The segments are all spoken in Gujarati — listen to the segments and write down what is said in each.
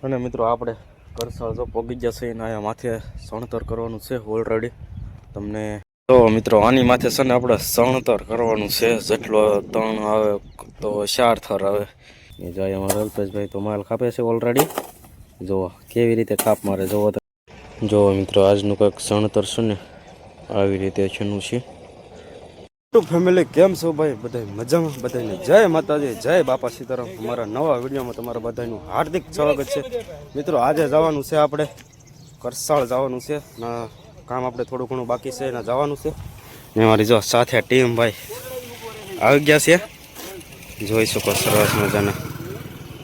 અને મિત્રો આપણે કરસાળ જો પોગી જશે અને અહીંયા માથે સણતર કરવાનું છે ઓલરેડી તમને. તો મિત્રો આની માથે છે ને આપણે સણતર કરવાનું છે, જેટલો તણ આવે તો 4 થર આવે. એ જાય અમારા અલ્પેશભાઈ તો માલ કાપે છે ઓલરેડી. જુઓ કેવી રીતે કાપ મારે જુઓ. જો મિત્રો આજનું કંઈક સણતર છે ને આવી રીતે છેનું છે. ફેમિલી કેમ છો ભાઈ? બધા મજામાં? બધાને જય માતાજી, જય બાપા સીતારામ. અમારા નવા વિડીયોમાં તમારા બધાનું હાર્દિક સ્વાગત છે. મિત્રો આજે જવાનું છે આપણે કરસાળ જવાનું છે ના, કામ આપણે થોડું ઘણું બાકી છે એના જવાનું છે ને. અમારી જો સાથે ટીમ ભાઈ આવી ગયા છે, જોઈ શકો સરસ મજાના.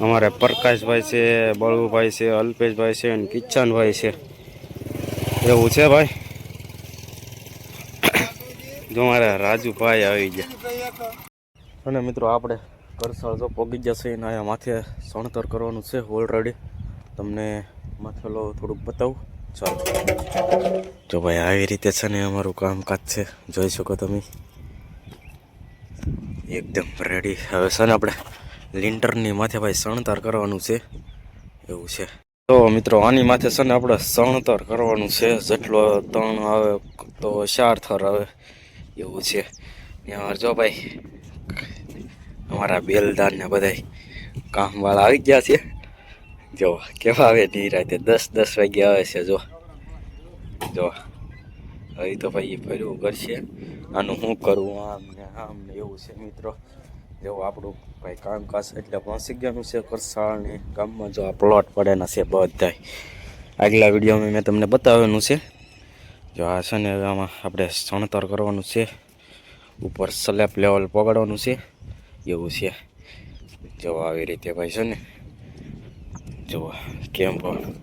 અમારે પ્રકાશભાઈ છે, બળુભાઈ છે, અલ્પેશભાઈ છે અને કિચ્ચનભાઈ છે. એવું છે ભાઈ. જો મારા રાજુભાઈ આવી ગયા. અને મિત્રો આપણે કરસાળ જો પોગી જશે અને અહીંયા માથે સણતર કરવાનું છે ઓલરેડી. તમને માથેલો થોડુંક બતાવું ચાલો. જો ભાઈ આવી રીતે છે ને અમારું કામકાજ છે, જોઈ શકો તમે. એકદમ રેડી. હવે છે ને આપણે લિન્ટરની માથે ભાઈ સણતર કરવાનું છે, એવું છે. તો મિત્રો આની માથે છે ને આપણે સણતર કરવાનું છે, જેટલો તણ આવે તો 4 થર આવે, એવું છે. ત્યાં જો ભાઈ અમારા બેલદાર ને બધા કામવાળા આવી ગયા છે. જો કેવા આવે નિરાતે 10-10 વાગે આવે છે. જો જો હવે તો ભાઈ ફર્યું કરશે, આનું શું કરવું, આમ ને એવું છે મિત્રો. જેવું આપણું ભાઈ કામકાજ એટલે પહોંચી ગયાનું છે કરસાળની ગામમાં. જો આ પ્લોટ પડેના છે બધા, આગલા વિડીયોમાં મેં તમને બતાવેલું છે. જો આ છે ને આમાં આપણે સણતર કરવાનું છે, ઉપર સ્લેબ લેવલ પકડવાનું છે, એવું છે. જો આવી રીતે ભાઈ છે ને, જો કેમ પણ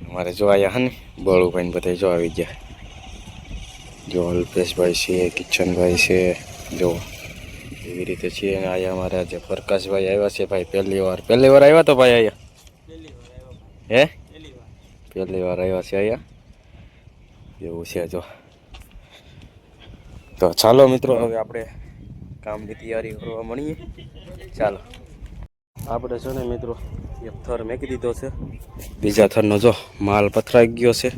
અમારે જો આયા હે ને બળુભાઈ બધા જો આવી ગયા. જો અલ્પેશભાઈ છે, કિચ્ચનભાઈ છે, જો એવી રીતે છે. અને આયા અમારા જે પ્રકાશભાઈ આવ્યા છે ભાઈ પહેલી વાર આવ્યા તો ભાઈ આયા હે પહેલી વાર આવ્યા છે અહીંયા, એવું છે. જો તો ચાલો મિત્રો હવે આપણે કામની તૈયારી કરવા મળીએ. ચાલો આપણે છે ને મિત્રો એક થર મેકી દીધો છે, બીજા થરનો જો માલ પથરાઈ ગયો છે.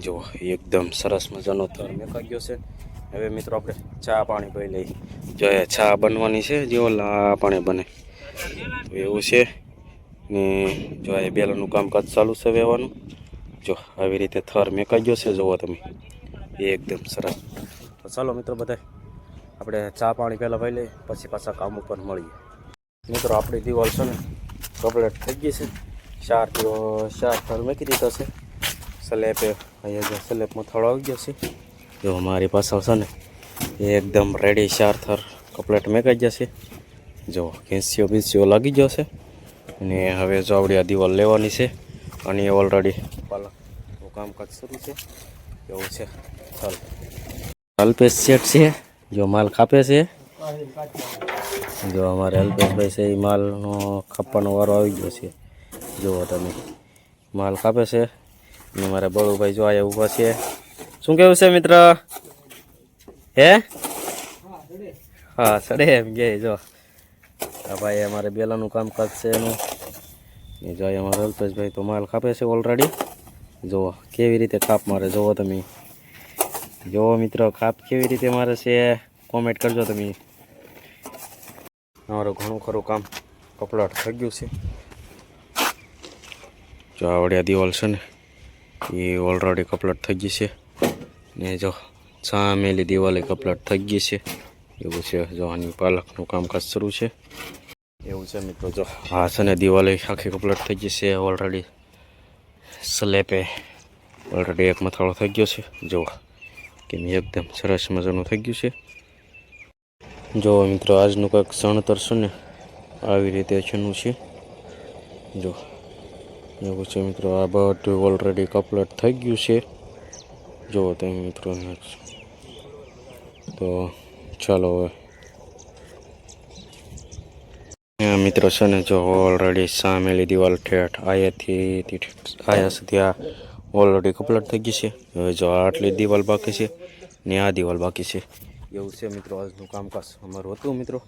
જો એકદમ સરસ મજાનો થર મેકાઈ ગયો છે. હવે મિત્રો આપણે ચા પાણી પી લઈ. જો એ ચા બનવાની છે, જે ઓલા પાણી બને એવું છે. ને જો એ બેલાનું કામકાજ ચાલુ છે વેવાનું. જો આવી રીતે થર મેકાઈ ગયો છે, જુઓ તમે એકદમ સરસ. તો ચાલો મિત્રો બધા આપણે ચા પાણી પહેલાં પી લઈએ, પછી પાછા કામ ઉપર મળીએ. મિત્રો આપણી દિવાલ છે ને કમ્પ્લીટ થઈ ગઈ છે. 4 થર મેકી દીધો છે. સ્લેબ અહીંયા જો સ્લેબમાં થોડો આવી ગયો છે. જો મારી પાછળ છે ને એકદમ રેડી 4 થર કમ્પ્લીટ મેકાઈ જશે. જો કેન્સીઓ લાગી ગયો છે. અને હવે જો આપણી આ દિવાલ લેવાની છે, અને ઓલરેડી પાલકનું કામકાજ શરૂ છે, એવું છે. ચાલો અલ્પેશ શેઠ છે, જો માલ કાપે છે. જો અમારે અલ્પેશભાઈ છે એ માલનો કાપવાનો વારો આવી ગયો છે. જુઓ તમે માલ કાપે છે. અને મારા બળુભાઈ જો આયા ઊભા છે. શું કેવું છે મિત્ર? હે હા સડે એમ કે. જો આ ભાઈ અમારે બેલાનું કામકાજ છે એનું. એ જો અમારા અલ્પેશભાઈ તો માલ કાપે છે ઓલરેડી. જુઓ કેવી રીતે કાપ મારે, જુઓ તમે. જો મિત્રો કાપ કેવી રીતે મારે છે કોમેન્ટ કરજો તમે. અમારું ઘણું ખરું કામ કપડાટ થઈ ગયું છે. જો આવડ્યા દિવાલ છે ને એ ઓલરેડી કપડાટ થઈ ગઈ છે. ને જો સામેલી દિવાલે કપડાટ થઈ ગઈ છે, એવું છે. જો આની પાલકનું કામકાજ શરૂ છે, એવું છે મિત્રો. જો આ છે ને દિવાલે આખી કપડાટ થઈ ગઈ છે ઓલરેડી. સ્લેપે ઓલરેડી એક મથાળો થઈ ગયો છે. જો કે એકદમ સરસ મજાનું થઈ ગયું છે. જો મિત્રો આજનું કંઈક સણતર છે ને આવી રીતે છેનું છે. જો એવું છે મિત્રો. આ બધું ઓલરેડી કમ્પ્લીટ થઈ ગયું છે, જુઓ તમે મિત્રો. તો ચાલો હવે મિત્રો છે ને જો ઓલરેડી સામેલી દિવાલ ઠેઠ આયાથી આયા સુધી આ ઓલરેડી કમ્પ્લીટ થઈ ગઈ છે. હવે જો આટલી દિવાલ બાકી છે ને આ દિવાલ બાકી છે, એવું છે મિત્રો. આજનું કામકાજ અમારું હતું મિત્રો.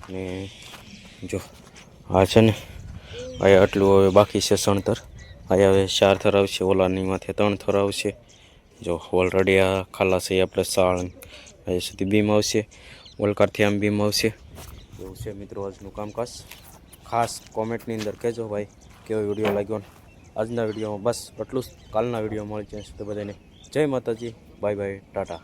ને જો આ છે ને અહીંયા આટલું હવે બાકી છે સણતર. અહીંયા હવે 4 થર આવશે, ઓલાની માથે 3 થર આવશે. જો ઓલરેડી આ ખાલા છે આપણે સાળ અહીંયા સુધી બીમ આવશે, ઓલકારથી આમ બીમ આવશે. એવું છે મિત્રો આજનું કામકાજ. ખાસ કોમેન્ટની અંદર કહેજો ભાઈ કેવો વિડીયો લાગ્યો ને. આજના વિડીયોમાં બસ આટલું જ. કાલના વિડીયો મળી જાય તો બધાને જય માતાજી, બાય બાય, ટાટા.